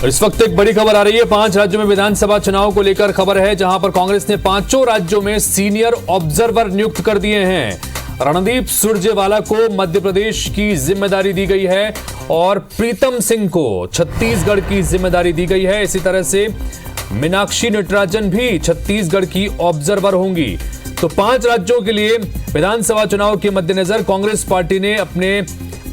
और इस वक्त एक बड़ी खबर आ रही है। 5 राज्यों में विधानसभा चुनाव को लेकर खबर है, जहां पर कांग्रेस ने 5 राज्यों में सीनियर ऑब्जर्वर नियुक्त कर दिए हैं। रणदीप सुरजेवाला को मध्य प्रदेश की जिम्मेदारी दी गई है और प्रीतम सिंह को छत्तीसगढ़ की जिम्मेदारी दी गई है। इसी तरह से मीनाक्षी नटराजन भी छत्तीसगढ़ की ऑब्जर्वर होंगी। तो 5 राज्यों के लिए विधानसभा चुनाव के मद्देनजर कांग्रेस पार्टी ने अपने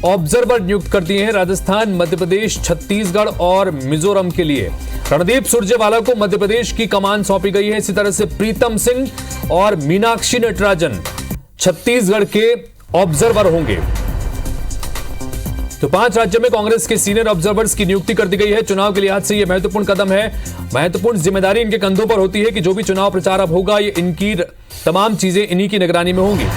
ऑब्जर्वर नियुक्त कर दिए हैं। राजस्थान, मध्य प्रदेश, छत्तीसगढ़ और मिजोरम के लिए रणदीप सुरजेवाला को मध्य प्रदेश की कमान सौंपी गई है। इसी तरह से प्रीतम सिंह और मीनाक्षी नटराजन छत्तीसगढ़ के ऑब्जर्वर होंगे। तो 5 राज्यों में कांग्रेस के सीनियर ऑब्जर्वर्स की नियुक्ति कर दी गई है। चुनाव के लिहाज से यह महत्वपूर्ण कदम है। महत्वपूर्ण जिम्मेदारी इनके कंधों पर होती है कि जो भी चुनाव प्रचार अब होगा, ये इनकी तमाम चीजें इन्हीं की निगरानी में होंगी।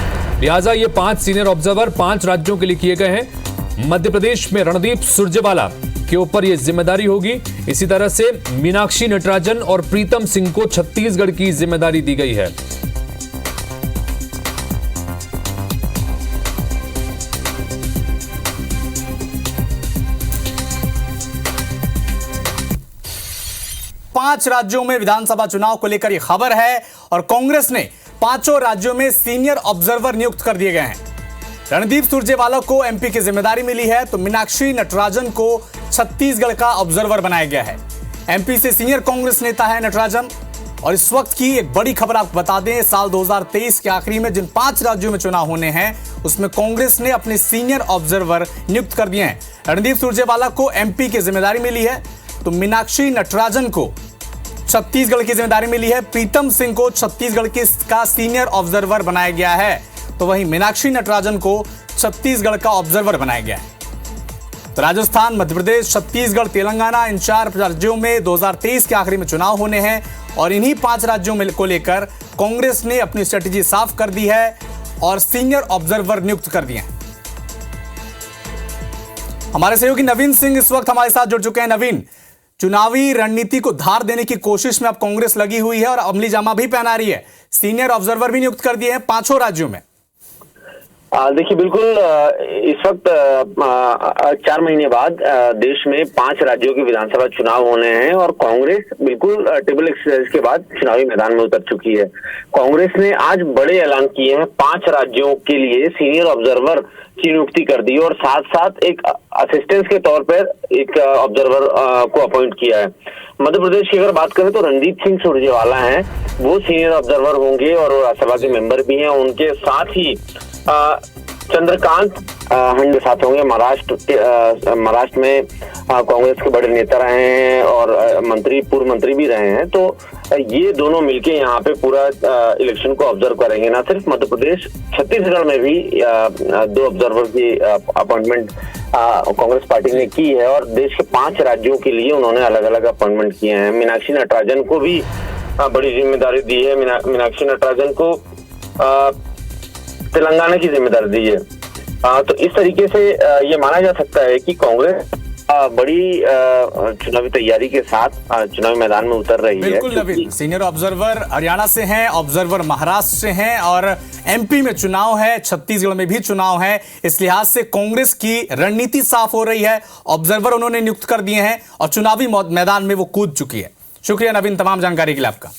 लिहाजा ये 5 सीनियर ऑब्जर्वर 5 राज्यों के लिए किए गए हैं। मध्य प्रदेश में रणदीप सुरजेवाला के ऊपर यह जिम्मेदारी होगी। इसी तरह से मीनाक्षी नटराजन और प्रीतम सिंह को छत्तीसगढ़ की जिम्मेदारी दी गई है। पांच राज्यों में विधानसभा चुनाव को लेकर यह खबर है और कांग्रेस ने 5 राज्यों में सीनियर ऑब्जर्वर नियुक्त कर दिए गए हैं। रणदीप सुरजेवाला को एमपी की जिम्मेदारी मिली है, तो मीनाक्षी नटराजन को छत्तीसगढ़ का ऑब्जर्वर बनाया गया है। एमपी से सीनियर कांग्रेस नेता है नटराजन। और इस वक्त की एक बड़ी खबर आपको बता दें, साल 2023 के आखिरी में जिन 5 राज्यों में चुनाव होने हैं, उसमें कांग्रेस ने अपने सीनियर ऑब्जर्वर नियुक्त कर दिए हैं। रणदीप सुरजेवाला को एमपी की जिम्मेदारी मिली है, तो मीनाक्षी नटराजन को छत्तीसगढ़ की जिम्मेदारी मिली है। प्रीतम सिंह को छत्तीसगढ़ का सीनियर ऑब्जर्वर बनाया गया है, तो वहीं मीनाक्षी नटराजन को छत्तीसगढ़ का ऑब्जर्वर बनाया गया है। तो राजस्थान, मध्य प्रदेश, छत्तीसगढ़, तेलंगाना, इन 4 राज्यों में 2023 के आखिरी में चुनाव होने हैं और इन्हीं 5 राज्यों में को लेकर कांग्रेस ने अपनी स्ट्रेटेजी साफ कर दी है और सीनियर ऑब्जर्वर नियुक्त कर दिए हैं। हमारे सहयोगी नवीन सिंह इस वक्त हमारे साथ जुड़ चुके हैं। नवीन, चुनावी रणनीति को धार देने की कोशिश में अब कांग्रेस लगी हुई है और अमली जामा भी पहना रही है। सीनियर ऑब्जर्वर भी नियुक्त कर दिए हैं 5 राज्यों में। देखिए, बिल्कुल इस वक्त 4 महीने बाद देश में 5 राज्यों के विधानसभा चुनाव होने हैं और कांग्रेस बिल्कुल टेबल एक्सरसाइज के बाद चुनावी मैदान में उतर चुकी है। कांग्रेस ने आज बड़े ऐलान किए हैं। 5 राज्यों के लिए सीनियर ऑब्जर्वर की नियुक्ति कर दी और साथ साथ एक असिस्टेंट के तौर पर एक ऑब्जर्वर को अपॉइंट किया है। मध्य प्रदेश की अगर बात करें तो रणदीप सिंह सुरजेवाला हैं, वो सीनियर ऑब्जर्वर होंगे और राज्यसभा के मेंबर भी हैं। उनके साथ ही चंद्रकांत हंड साथ होंगे। महाराष्ट्र में कांग्रेस के बड़े नेता रहे हैं और पूर्व मंत्री भी रहे हैं। तो ये दोनों मिलके यहाँ पे पूरा इलेक्शन को ऑब्जर्व करेंगे। ना सिर्फ मध्य प्रदेश, छत्तीसगढ़ में भी 2 ऑब्जर्वर की अपॉइंटमेंट कांग्रेस पार्टी ने की है और देश के 5 राज्यों के लिए उन्होंने अलग अलग अपॉइंटमेंट किए हैं। मीनाक्षी नटराजन को भी बड़ी जिम्मेदारी दी है। मीनाक्षी नटराजन को तेलंगाना की जिम्मेदारी दी है। तो इस तरीके से ये माना जा सकता है कि कांग्रेस बड़ी चुनावी तैयारी के साथ चुनावी मैदान में उतर रही है। बिल्कुल नवीन, सीनियर ऑब्जर्वर हरियाणा से हैं, ऑब्जर्वर महाराष्ट्र से हैं और एमपी में चुनाव है, छत्तीसगढ़ में भी चुनाव है। इस लिहाज से कांग्रेस की रणनीति साफ हो रही है। ऑब्जर्वर उन्होंने नियुक्त कर दिए हैं और चुनावी मैदान में वो कूद चुकी है। शुक्रिया नवीन, तमाम जानकारी के लिए आपका।